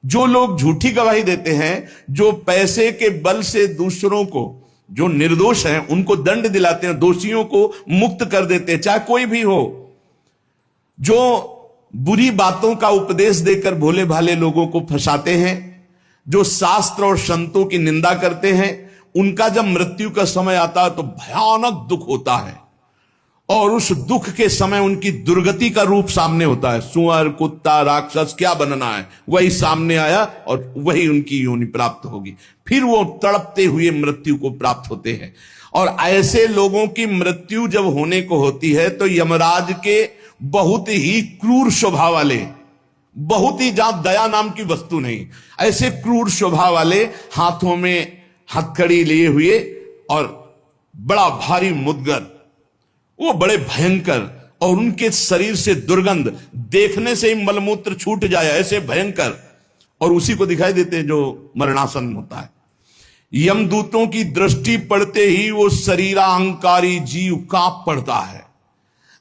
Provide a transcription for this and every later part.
जो लोग झूठी गवाही देते हैं, जो पैसे के बल से दूसरों को, जो निर्दोष हैं उनको दंड दिलाते हैं, दोषियों को मुक्त कर देते हैं, चाहे कोई भी हो, जो बुरी बातों का उपदेश देकर भोले भाले लोगों को फंसाते हैं, जो शास्त्र और संतों की निंदा करते हैं, उनका जब मृत्यु का समय आता है तो भयानक दुख होता है। और उस दुख के समय उनकी दुर्गति का रूप सामने होता है। सुअर, कुत्ता, राक्षस, क्या बनना है वही सामने आया और वही उनकी योनि प्राप्त होगी। फिर वो तड़पते हुए मृत्यु को प्राप्त होते हैं। और ऐसे लोगों की मृत्यु जब होने को होती है तो यमराज के बहुत ही क्रूर स्वभाव वाले, बहुत ही, जहां दया नाम की वस्तु नहीं, ऐसे क्रूर स्वभाव वाले हाथों में हथकड़ी लिए हुए और बड़ा भारी मुदगर, वो बड़े भयंकर, और उनके शरीर से दुर्गंध, देखने से ही मलमूत्र छूट जाए ऐसे भयंकर, और उसी को दिखाई देते हैं जो मरणासन होता है। यमदूतों की दृष्टि पड़ते ही वो शरीराहंकारी जीव कांप पड़ता है।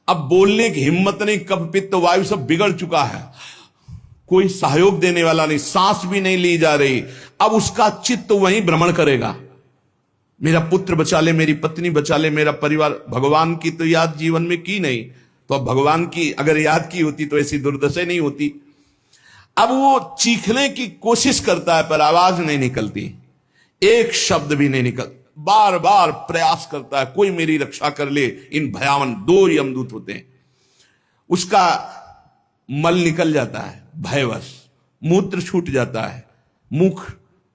अब बोलने की हिम्मत नहीं, कफ पित्त वायु सब बिगड़ चुका है, कोई सहयोग देने वाला नहीं, सांस भी नहीं ली जा रही। अब उसका चित्त वहीं भ्रमण करेगा, मेरा पुत्र बचा ले, मेरी पत्नी बचा ले, मेरा परिवार। भगवान की तो याद जीवन में की नहीं, तो अब भगवान की अगर याद की होती तो ऐसी दुर्दशा नहीं होती। अब वो चीखने की कोशिश करता है पर आवाज नहीं निकलती, एक शब्द भी नहीं निकल, बार बार प्रयास करता है कोई मेरी रक्षा कर ले। इन भयावन 2 यमदूत होते हैं। उसका मल निकल जाता है भयवश, मूत्र छूट जाता है, मुख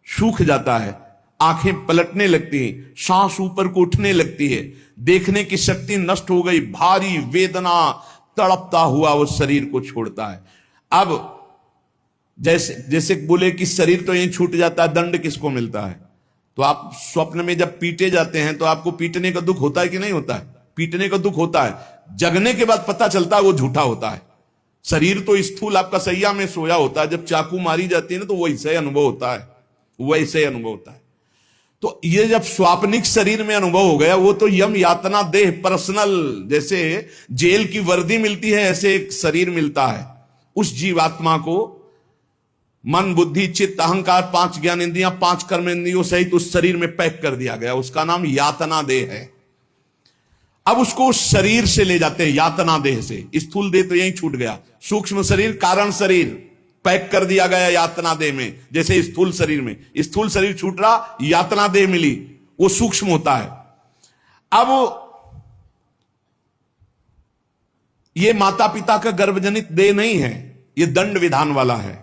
सूख जाता है, आंखें पलटने लगती हैं, सांस ऊपर को उठने लगती है, देखने की शक्ति नष्ट हो गई, भारी वेदना, तड़पता हुआ वो शरीर को छोड़ता है। अब जैसे जैसे बोले कि शरीर तो यहीं छूट जाता है, दंड किसको मिलता है? तो आप स्वप्न में जब पीटे जाते हैं तो आपको पीटने का दुख होता है कि नहीं होता है? पीटने का दुख होता है, जगने के बाद पता चलता है वो झूठा होता है। शरीर तो स्थूल आपका सैया में सोया होता है, जब चाकू मारी जाती है ना तो वैसे अनुभव होता है, वैसे अनुभव होता है। तो ये जब स्वाप्निक शरीर में अनुभव हो गया, वो तो यम यातना देह पर्सनल, जैसे जेल की वर्दी मिलती है ऐसे एक शरीर मिलता है उस जीवात्मा को। मन, बुद्धि, चित्त, अहंकार, 5 ज्ञान इंद्रियां, 5 कर्म इंद्रियों सहित उस शरीर में पैक कर दिया गया, उसका नाम यातना देह है। अब उसको शरीर से ले जाते हैं यातना देह से, स्थूल देह तो यहीं छूट गया, सूक्ष्म शरीर, कारण शरीर पैक कर दिया गया यातना देह में। जैसे स्थूल शरीर में, स्थूल शरीर छूट रहा, यातना देह मिली, वो सूक्ष्म होता है। अब ये माता पिता का गर्भजनित देह नहीं है, ये दंड विधान वाला है,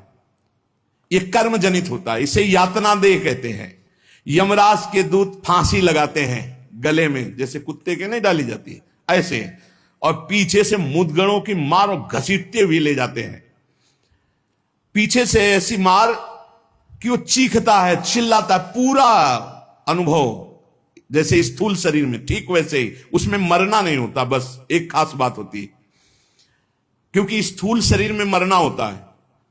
ये कर्म जनित होता है, इसे यातना देह कहते हैं। यमराज के दूत फांसी लगाते हैं गले में, जैसे कुत्ते के नहीं डाली जाती है ऐसे, और पीछे से मुदगरों की मार और घसीटते हुए ले जाते हैं। पीछे से ऐसी मार कि वो चीखता है, चिल्लाता है, पूरा अनुभव जैसे स्थूल शरीर में, ठीक वैसे ही उसमें मरना नहीं होता। बस एक खास बात होती है, क्योंकि स्थूल शरीर में मरना होता है,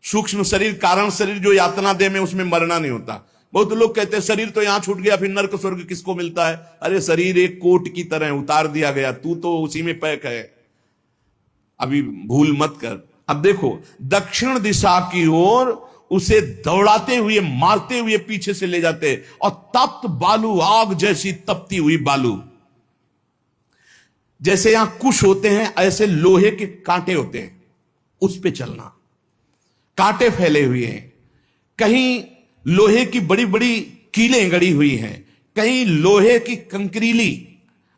सूक्ष्म शरीर, कारण शरीर जो यातना देह में, उसमें मरना नहीं होता। बहुत लोग कहते हैं शरीर तो यहां छूट गया, फिर नर्क स्वर्ग किसको मिलता है? अरे शरीर एक कोट की तरह उतार दिया गया, तू तो उसी में पैक है, अभी भूल मत कर। अब देखो, दक्षिण दिशा की ओर उसे दौड़ाते हुए, मारते हुए पीछे से ले जाते, और तप्त बालू, आग जैसी तपती हुई बालू, जैसे यहां कुश होते हैं ऐसे लोहे के कांटे होते हैं, उस पे चलना, कांटे फैले हुए हैं, कहीं लोहे की बड़ी बड़ी कीलें गड़ी हुई हैं, कहीं लोहे की कंकरीली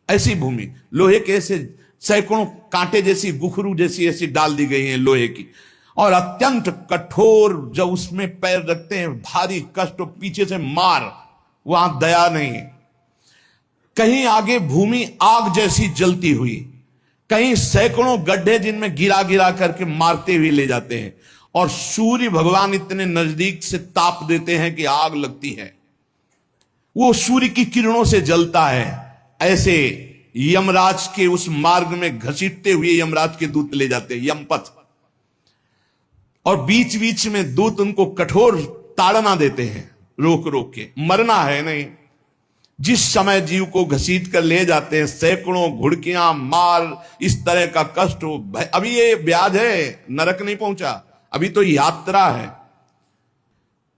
ऐसी भूमि, लोहे के ऐसे सैकड़ों कांटे जैसी, गुखरू जैसी ऐसी डाल दी गई हैं लोहे की, और अत्यंत कठोर, जब उसमें पैर रखते हैं भारी कष्ट, और पीछे से मार, वहां दया नहीं है। कहीं आगे भूमि आग जैसी जलती हुई, कहीं सैकड़ों गड्ढे जिनमें गिरा गिरा करके मारते हुए ले जाते हैं, और सूर्य भगवान इतने नजदीक से ताप देते हैं कि आग लगती है, वो सूर्य की किरणों से जलता है। ऐसे यमराज के उस मार्ग में घसीटते हुए यमराज के दूत ले जाते हैं, यमपथ, और बीच बीच में दूत उनको कठोर ताड़ना देते हैं, रोक रोक के, मरना है नहीं। जिस समय जीव को घसीट कर ले जाते हैं, सैकड़ों घुड़कियां, मार, इस तरह का कष्ट हो, अभी ये ब्याज है, नरक नहीं पहुंचा, अभी तो यात्रा है।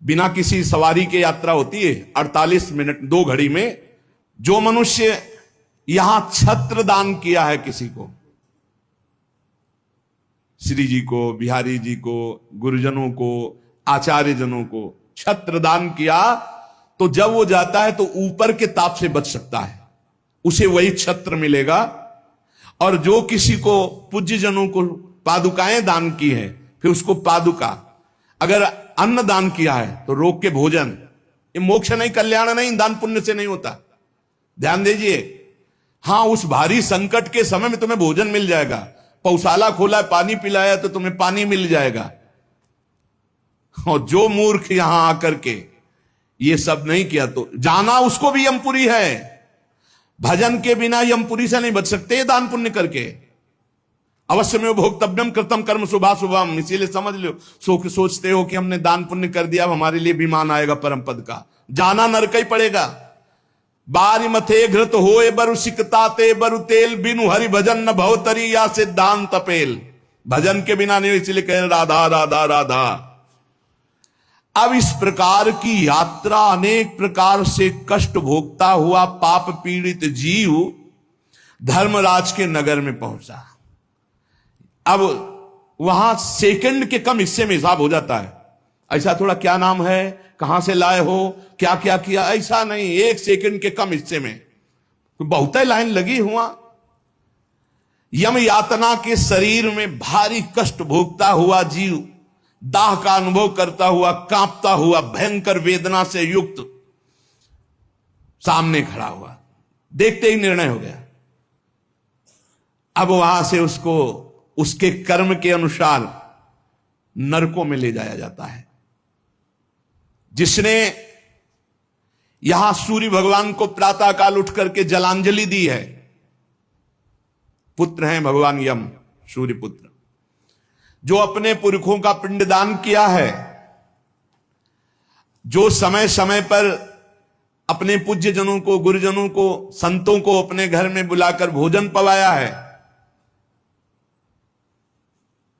बिना किसी सवारी के यात्रा होती है 48 मिनट 2 घड़ी में। जो मनुष्य यहां छत्र दान किया है किसी को, श्री जी को, बिहारी जी को, गुरुजनों को, आचार्य जनों को छत्र दान किया, तो जब वो जाता है तो ऊपर के ताप से बच सकता है, उसे वही छत्र मिलेगा। और जो किसी को पूज्य जनों को पादुकाएं दान की है, फिर उसको पादुका, अगर अन्न दान किया है तो रोग के भोजन, ये मोक्ष नहीं, कल्याण नहीं, दान पुण्य से नहीं होता, ध्यान दीजिए। हां, उस भारी संकट के समय में तुम्हें भोजन मिल जाएगा, पौशाला खोला है, पानी पिलाया तो तुम्हें पानी मिल जाएगा। और जो मूर्ख यहां आकर के ये सब नहीं किया तो जाना उसको भी यमपुरी है। भजन के बिना यमपुरी से नहीं बच सकते, दान पुण्य करके। अवश्य में भोक्तव्यम कृतम कर्म शुभा शुभम, इसीलिए समझ लो, सोचते हो कि हमने दान पुण्य कर दिया, हमारे लिए भी मान आएगा परम पद का, जाना नरक ही पड़ेगा। बारी मथे घृत होए बरु सिकताते बरु तेल, बिनु हरि भजन न भवतरी या सिद्धांत तपेल। भजन के बिना नहीं, इसलिए कह राधा राधा राधा। अब इस प्रकार की यात्रा, अनेक प्रकार से कष्ट भोगता हुआ पाप पीड़ित जीव धर्मराज के नगर में पहुंचा। अब वहां सेकंड के कम हिस्से में हिसाब हो जाता है। ऐसा थोड़ा क्या नाम है, कहां से लाए हो, क्या क्या किया, ऐसा नहीं, 1 सेकंड के कम हिस्से में बहुत ही लाइन लगी हुआ। यम यातना के शरीर में भारी कष्ट भोगता हुआ जीव दाह का अनुभव करता हुआ, कांपता हुआ, भयंकर वेदना से युक्त सामने खड़ा हुआ। देखते ही निर्णय हो गया। अब वहां से उसको उसके कर्म के अनुसार नरकों में ले जाया जाता है। जिसने यहां सूर्य भगवान को प्रातःकाल उठ करके जलांजलि दी है, पुत्र हैं भगवान यम, सूर्य पुत्र, जो अपने पुरखों का पिंडदान किया है, जो समय समय पर अपने पूज्य जनों को, गुरुजनों को, संतों को अपने घर में बुलाकर भोजन पवाया है,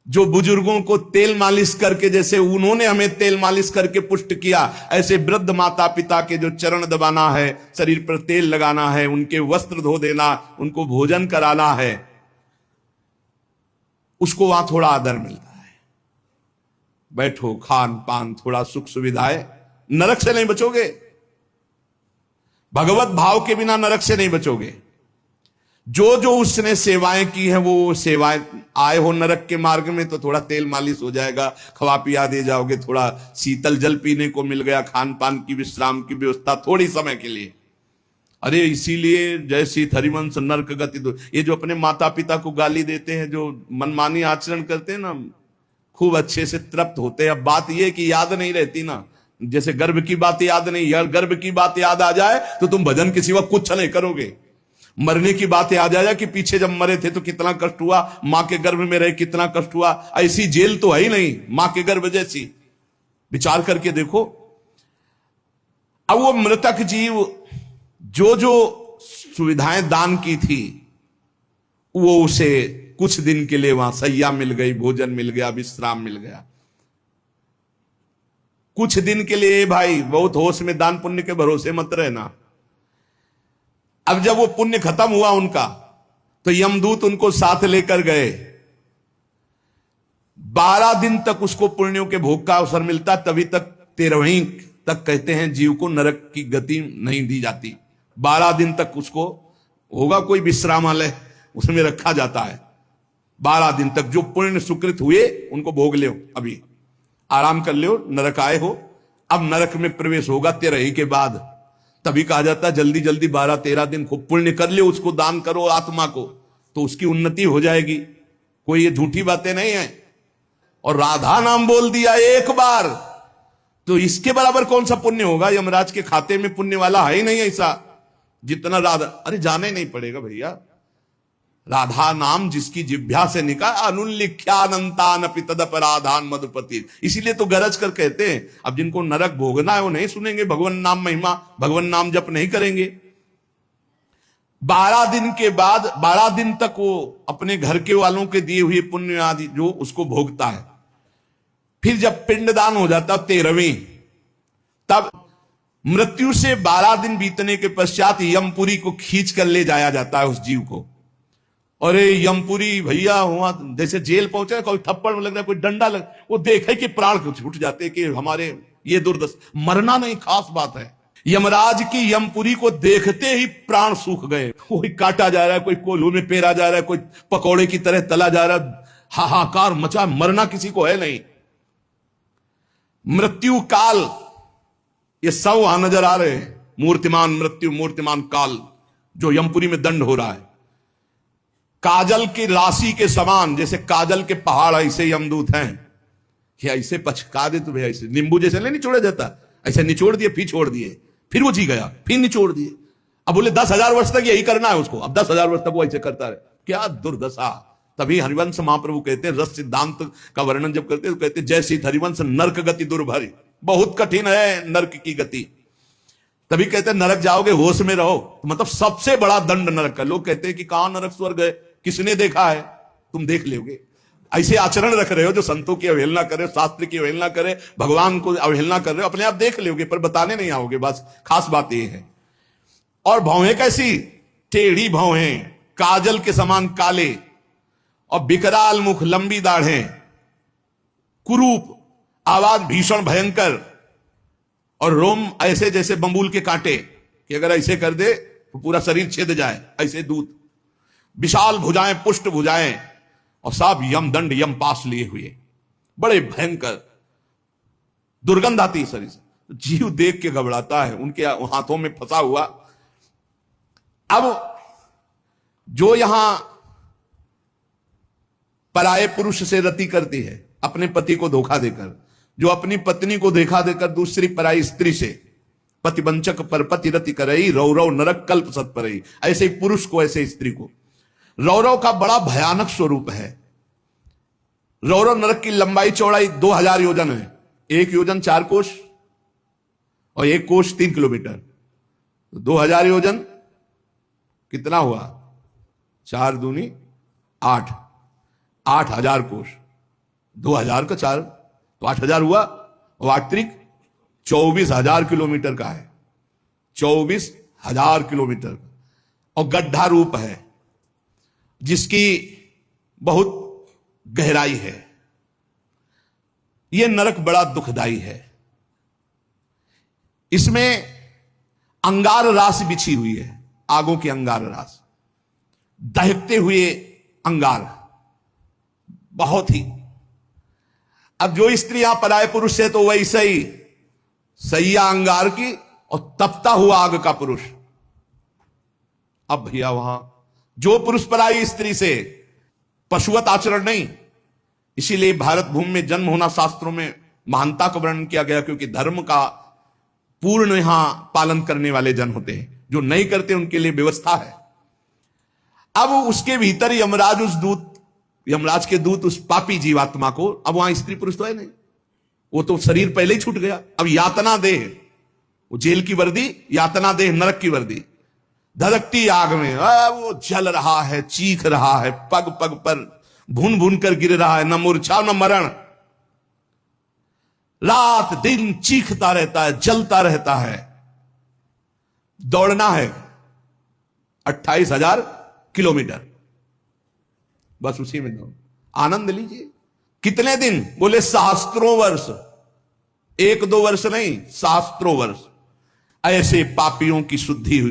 जो बुजुर्गों को तेल मालिश करके, जैसे उन्होंने हमें तेल मालिश करके पुष्ट किया, ऐसे वृद्ध माता पिता के जो चरण दबाना है, शरीर पर तेल लगाना है, उनके वस्त्र धो देना, उनको भोजन कराना है, उसको वहां थोड़ा आदर मिलता है। बैठो, खान पान, थोड़ा सुख सुविधाएं, नरक से नहीं बचोगे। भगवत भाव के बिना नरक से नहीं बचोगे। जो जो उसने सेवाएं की है, वो सेवाएं, आए हो नरक के मार्ग में तो थोड़ा तेल मालिश हो जाएगा, खवा पिया दे जाओगे, थोड़ा शीतल जल पीने को मिल गया, खान पान की, विश्राम की व्यवस्था थोड़ी समय के लिए। अरे इसीलिए जय सीत हरिवंश नरक गति दो, ये जो अपने माता पिता को गाली देते हैं, जो मनमानी आचरण करते हैं ना, खूब अच्छे से तृप्त होते हैं। अब बात ये कि याद नहीं रहती ना, जैसे गर्भ की बात याद नहीं, यार गर्भ की बात याद आ जाए तो तुम भजन के सिवा कुछ नहीं करोगे। मरने की बात याद आ जाए कि पीछे जब मरे थे तो कितना कष्ट हुआ, मां के गर्भ में रहे कितना कष्ट हुआ, ऐसी जेल तो है ही नहीं मां के गर्भ जैसी, विचार करके देखो। अब वो मृतक जीव जो जो सुविधाएं दान की थी, वो उसे कुछ दिन के लिए वहां सैया मिल गई, भोजन मिल गया, विश्राम मिल गया, कुछ दिन के लिए। भाई बहुत होश में, दान पुण्य के भरोसे मत रहना। अब जब वो पुण्य खत्म हुआ उनका, तो यमदूत उनको साथ लेकर गए। 12 दिन तक उसको पुण्यों के भोग का अवसर मिलता, तभी तक 13वीं तक कहते हैं जीव को नरक की गति नहीं दी जाती। 12 दिन तक उसको होगा कोई विश्रामालय, उसमें रखा जाता है। 12 दिन तक जो पुण्य सुकृत हुए उनको भोग लो, अभी आराम कर लो, नरक आए हो। अब नरक में प्रवेश होगा 13 के बाद, तभी कहा जाता है जल्दी जल्दी 12-13 दिन खूब पुण्य कर लो, उसको दान करो आत्मा को, तो उसकी उन्नति हो जाएगी। कोई ये झूठी बातें नहीं है। और राधा नाम बोल दिया एक बार तो इसके बराबर कौन सा पुण्य होगा। यमराज के खाते में पुण्य वाला है ही नहीं ऐसा जितना राधा। अरे जाना ही नहीं पड़ेगा भैया, राधा नाम जिसकी जिभ्या से निकाल, अनुल्लिख्यानंतान अपि तदपराधान मधुपति। इसीलिए तो गरज कर कहते हैं, अब जिनको नरक भोगना है वो नहीं सुनेंगे भगवान नाम महिमा, भगवान नाम जप नहीं करेंगे। 12 दिन के बाद 12 दिन तक वो अपने घर के वालों के दिए हुए पुण्य आदि जो उसको भोगता है। फिर जब पिंडदान हो जाता 13वीं, तब मृत्यु से 12 दिन बीतने के पश्चात यमपुरी को खींच कर ले जाया जाता है उस जीव को। अरे यमपुरी भैया हुआ जैसे जेल पहुंचे, कोई थप्पड़ लग रहा है, कोई डंडा लग, वो देखे कि प्राण छूट जाते कि हमारे ये दुर्दशा, मरना नहीं खास बात है। यमराज की यमपुरी को देखते ही प्राण सूख गए। कोई काटा जा रहा है, कोई कोल्हू में पेरा जा रहा है, कोई पकौड़े की तरह तला जा रहा है, हाहाकार मचा, मरना किसी को है नहीं। मृत्यु काल, ये सब वहां नजर आ रहे हैं, मूर्तिमान मृत्यु, मूर्तिमान काल, जो यमपुरी में दंड हो रहा है। काजल की राशि के समान, जैसे काजल के पहाड़ ऐसे यमदूत हैं कि ऐसे पचका दे तुम्हें, ऐसे नींबू जैसे नहीं निचोड़ा जाता, ऐसे निचोड़ दिए, फिर छोड़ दिए, फिर वो जी गया, फिर निचोड़ दिए। अब बोले 10,000 वर्ष तक यही करना है उसको, अब 10,000 वर्ष तक वो ऐसे करता रहे, क्या दुर्दशा। तभी हरिवंश महाप्रभु कहते हैं, रस सिद्धांत का वर्णन जब करते हैं तो कहते हैं, जैसी हरिवंश नरक गति दुर्भरी, बहुत कठिन है नरक की गति। तभी कहते हैं नरक जाओगे होश में रहो, तो मतलब सबसे बड़ा दंड नरक का। लोग कहते हैं कि कहां नरक स्वर्ग है, किसने देखा है, तुम देख लोगे। ऐसे आचरण रख रहे हो जो संतों की अवहेलना करे, शास्त्र की अवहेलना करे, भगवान को अवहेलना कर रहे हो, अपने आप देख लोगे पर बताने नहीं आओगे, बस खास बात यह है। और भौहें कैसी, टेढ़ी भौहें, काजल के समान काले, और विकराल मुख, लंबी दाढ़ें, कुरूप, आवाज भीषण भयंकर, और रोम ऐसे जैसे बंबूल के कांटे कि अगर ऐसे कर दे तो पूरा शरीर छेद जाए, ऐसे दूत, विशाल भुजाएं, पुष्ट भुजाएं, और सब यमदंड यम पास लिए हुए, बड़े भयंकर, दुर्गंध आती है शरीर से। जीव देख के घबराता है, उनके हाथों में फंसा हुआ। अब जो यहां पराये पुरुष से रति करती है, अपने पति को धोखा देकर, जो अपनी पत्नी को धोखा देकर दूसरी पराई स्त्री से, पतिवंचक पर पति रति करई, रौरव नरक कल्प सत परई, ऐसे पुरुष को, ऐसे स्त्री को। रौरव का बड़ा भयानक स्वरूप है। रौरव नरक की लंबाई चौड़ाई 2000 योजन है, 1 योजन 4 कोश और 1 कोश 3 किलोमीटर, 2000 योजन कितना हुआ, 4 दूनी 8, 8000 कोश, 2000 का 4 तो 8000 हुआ, और 8 त्रिक 24,000 किलोमीटर का है, 24,000 किलोमीटर, और गड्ढा रूप है जिसकी बहुत गहराई है। यह नरक बड़ा दुखदाई है। इसमें अंगार रास बिछी हुई है, आगों की अंगार रास, दहकते हुए अंगार, बहुत ही। अब जो स्त्रियां पराये पुरुष से, तो वैसे ही सैया अंगार की और तपता हुआ आग का पुरुष। अब भैया वहां जो पुरुष पराई स्त्री से, पशुवत आचरण नहीं, इसीलिए भारत भूमि में जन्म होना शास्त्रों में महानता का वर्णन किया गया, क्योंकि धर्म का पूर्ण यहां पालन करने वाले जन होते हैं, जो नहीं करते उनके लिए व्यवस्था है। अब उसके भीतर यमराज, उस दूत, यमराज के दूत उस पापी जीवात्मा को, अब वहां स्त्री पुरुष तो है नहीं, वो तो शरीर पहले ही छूट गया, अब यातना देह, वो जेल की वर्दी, यातना देह नरक की वर्दी, धधकती आग में वो जल रहा है, चीख रहा है, पग पग पर भून भून कर गिर रहा है, न मूर्छा न मरण, रात दिन चीखता रहता है, जलता रहता है। दौड़ना है 28,000 किलोमीटर, बस उसी में दौड़, आनंद लीजिए। कितने दिन, बोले सहस्त्रों वर्ष, 1-2 वर्ष नहीं, सहस्त्रों वर्ष ऐसे पापियों की शुद्धि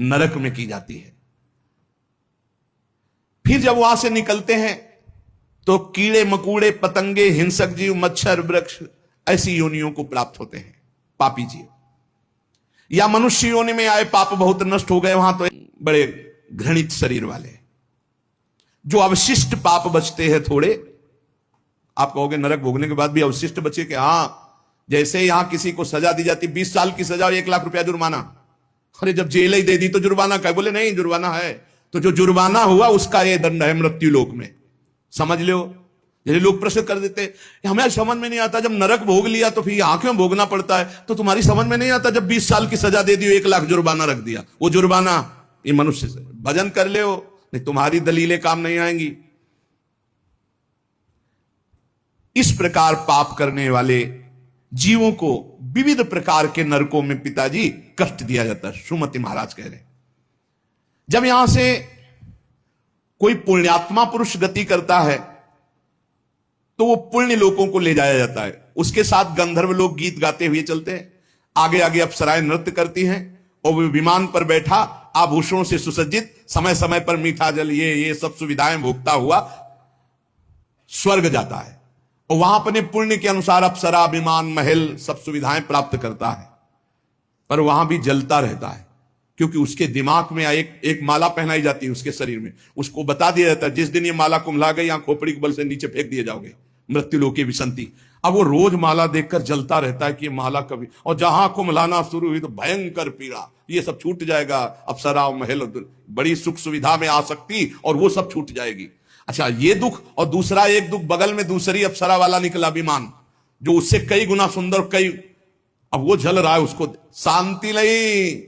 नरक में की जाती है। फिर जब वहां से निकलते हैं तो कीड़े मकूड़े, पतंगे, हिंसक जीव, मच्छर, वृक्ष, ऐसी योनियों को प्राप्त होते हैं पापी जीव। या मनुष्य योनि में आए, पाप बहुत नष्ट हो गए वहां, तो बड़े घृणित शरीर वाले, जो अवशिष्ट पाप बचते हैं थोड़े। आप कहोगे नरक भोगने के बाद भी अवशिष्ट बचे कि हां, जैसे यहां किसी को सजा दी जाती, 20 साल की सजा और 1 लाख रुपया जुर्माना, अरे जब जेल ही दे दी तो जुर्माना का, बोले नहीं जुर्माना है, तो जो जुर्माना हुआ उसका यह दंड है मृत्यु लोक में, समझ लो। जैसे लोग प्रश्न कर देते, हमें समझ में नहीं आता, जब नरक भोग लिया तो फिर यहां क्यों भोगना पड़ता है, तो तुम्हारी समझ में नहीं आता, जब 20 साल की सजा दे दी, 1 लाख जुर्माना रख दिया, वो जुर्माना ये मनुष्य से, भजन कर ले, नहीं तुम्हारी दलीलें काम नहीं आएंगी। इस प्रकार पाप करने वाले जीवों को विविध प्रकार के नरकों में पिताजी कष्ट दिया जाता है। सुमति महाराज कह रहे, जब यहां से कोई पुण्यात्मा पुरुष गति करता है तो वो पुण्य लोगों को ले जाया जाता है, उसके साथ गंधर्व लोग गीत गाते हुए चलते हैं, आगे आगे अप्सराएं नृत्य करती हैं, और वो विमान पर बैठा आभूषणों से सुसज्जित, समय समय पर मीठा जल ये सब सुविधाएं भोगता हुआ स्वर्ग जाता है, और वहां अपने पुण्य के अनुसार अप्सरा विमान महल सब सुविधाएं प्राप्त करता है, पर वहां भी जलता रहता है, क्योंकि उसके दिमाग में एक माला पहनाई जाती है उसके शरीर में, उसको बता दिया जाता है जिस दिन ये माला कुम्हला गई यहां खोपड़ी के बल से नीचे फेंक दिए जाओगे, मृत्यु लोके विसंति। अब वो रोज माला देखकर जलता रहता है कि ये माला कभी, और जहां कुम्हलाना शुरू हुई तो भयंकर पीड़ा, ये सब छूट जाएगा, अप्सरा महल बड़ी सुख सुविधा में आ सकती और वो सब छूट जाएगी। अच्छा, ये दुख, और दूसरा एक दुख बगल में दूसरी अप्सरा वाला निकला विमान, जो उससे कई गुना सुंदर, कई, अब वो जल रहा है, उसको शांति नहीं।